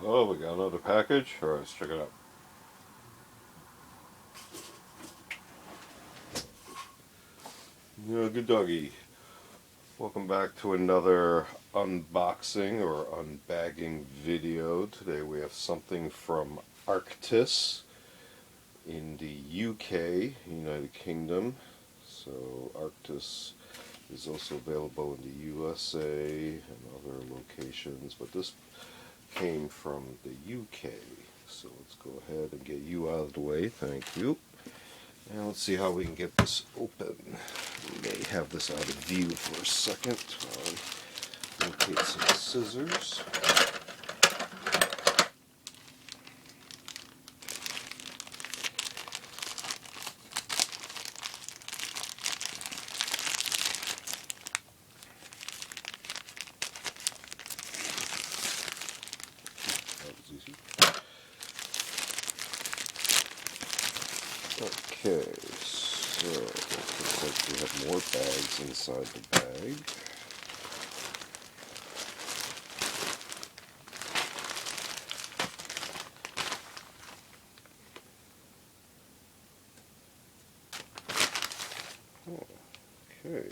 Well, we got another package. Alright, let's check it out. Yeah, good doggy. Welcome back to another unboxing or unbagging video. Today we have something from Arktis in the UK, United Kingdom. So Arktis is also available in the USA and other locations, but this came from the UK. So let's go ahead and get you out of the way. Thank you. And let's see how we can get this open. We may have this out of view for a second. Locate some scissors. That was easy. Okay, so looks like we have more bags inside the bag. Okay,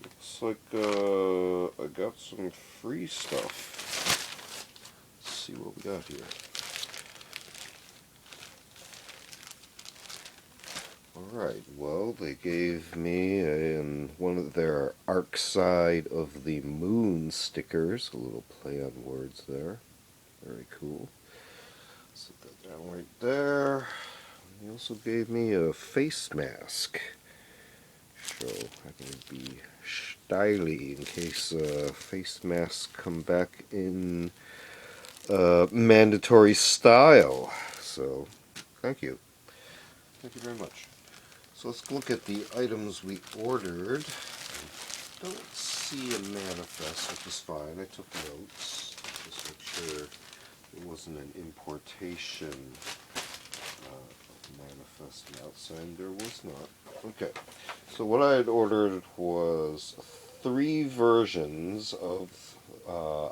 looks like I got some free stuff. Let's see what we got here. Alright, well, they gave me one of their Arc Side of the Moon stickers. A little play on words there. Very cool. Set that down right there. They also gave me a face mask. So I can be stylish in case face masks come back in mandatory style. So, thank you. Thank you very much. So let's look at the items we ordered. I don't see a manifest, which is fine. I took notes. Just make sure it wasn't an importation manifest from outside. And there was not. Okay. So what I had ordered was 3 versions of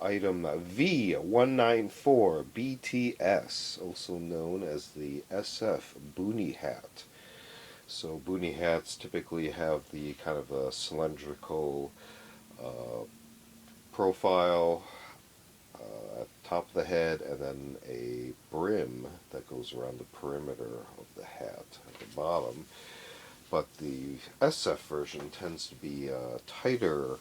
item V194BTS, also known as the SF Boonie hat. So Boonie hats typically have the kind of a cylindrical profile at the top of the head, and then a brim that goes around the perimeter of the hat at the bottom. But the SF version tends to be a tighter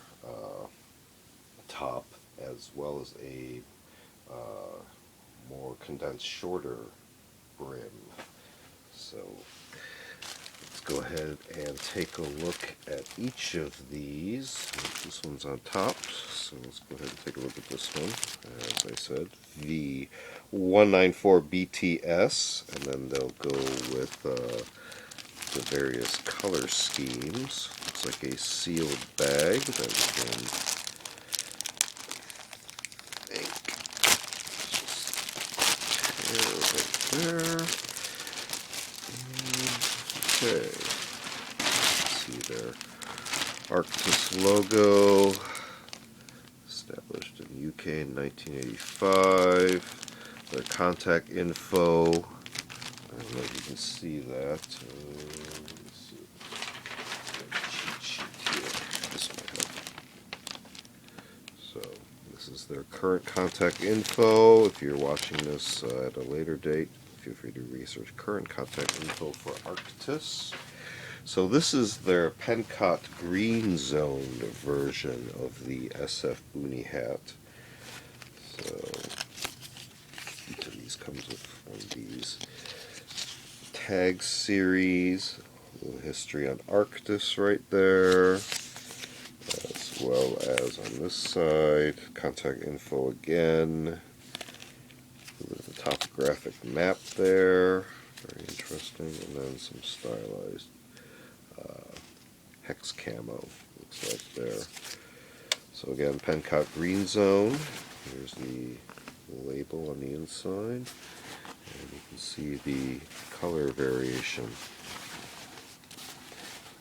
top, as well as a more condensed, shorter brim. So let's go ahead and take a look at each of these. This one's on top, so let's go ahead and take a look at this one. As I said, V194BTS, and then they'll go with the various color schemes. Looks like a sealed bag that we can tear right there. Okay, see their Arktis logo, established in the UK in 1985. Their contact info, I don't know if you can see that. Let's see. Cheat sheet here. This might help. So, this is their current contact info. If you're watching this at a later date, feel free to research current contact info for Arktis. So this is their PenCott GreenZone version of the SF Boonie hat. So each of these comes with one of these tag series. A little history on Arktis right there, as well as on this side, contact info again. There's a topographic map there, very interesting, and then some stylized hex camo, looks like there. So again, PenCott GreenZone. Here's the label on the inside, and you can see the color variation.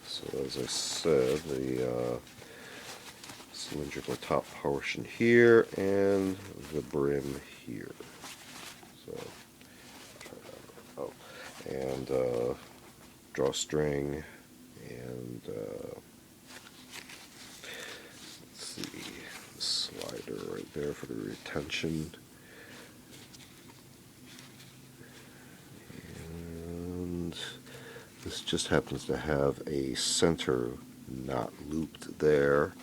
So as I said, the cylindrical top portion here and the brim here. and drawstring, and let's see, the slider right there for the retention. And this just happens to have a center knot looped there,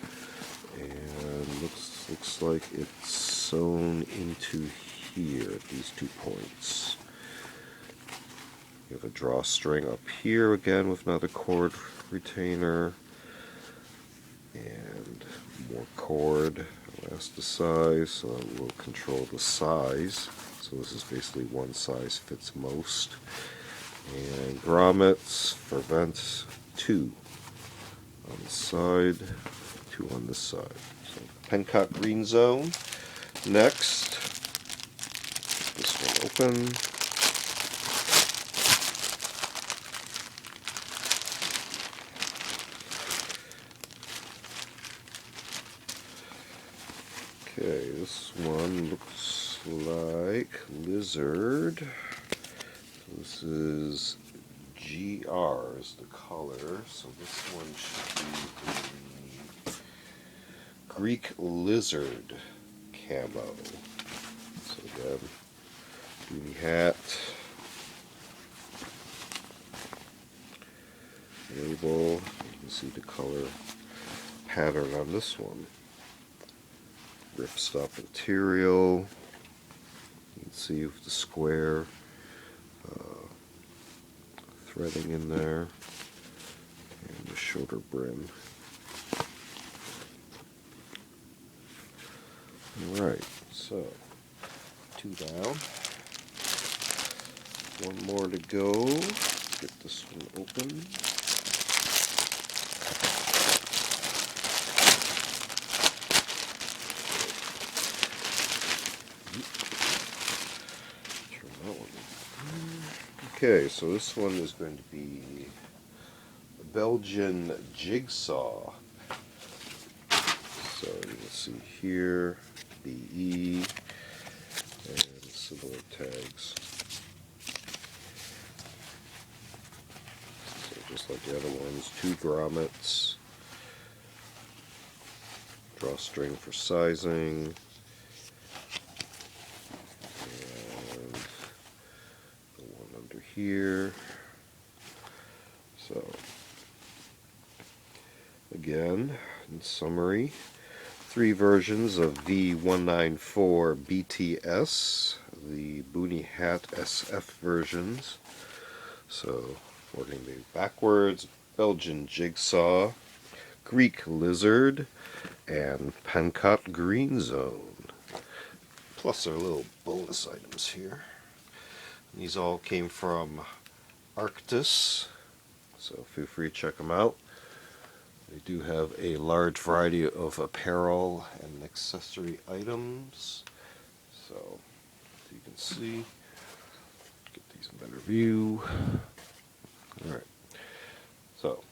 and looks like it's sewn into here at these 2 points. You have a drawstring up here again with another cord retainer, and more cord, elasticized, so that will control the size. So this is basically one size fits most. And grommets for vents, 2 on the side, 2 on this side. So PenCott GreenZone. Next, this one open. Okay, this one looks like lizard. This is GR is the color, so this one should be the Greek lizard camo. So again, Boonie hat, label, you can see the color pattern on this one. Ripstop material, you can see with the square threading in there, and the shoulder brim. Alright, so 2 down, 1 more to go. Get this one open. Turn that one. Okay, so this one is going to be Belgian Jigsaw. So you can see here, BE, and similar tags. So just like the other ones, 2 grommets, drawstring for sizing, and the one under here. So again, in summary, 3 versions of V194BTS, the Boonie hat SF versions. So working these backwards, Belgian Jigsaw, Greek Lizard, and PenCott GreenZone. Plus our little bonus items here. And these all came from Arktis, so feel free to check them out. They do have a large variety of apparel and accessory items, so you can see, get these in better view. Alright, so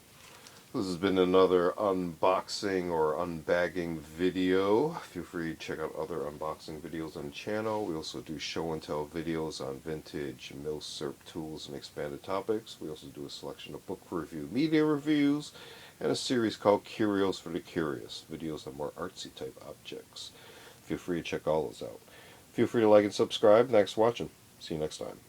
this has been another unboxing or unbagging video. Feel free to check out other unboxing videos on the channel. We also do show and tell videos on vintage milsurp tools and expanded topics. We also do a selection of book review, media reviews, and a series called Curios for the Curious, videos on more artsy type objects. Feel free to check all those out. Feel free to like and subscribe. Thanks for watching. See you next time.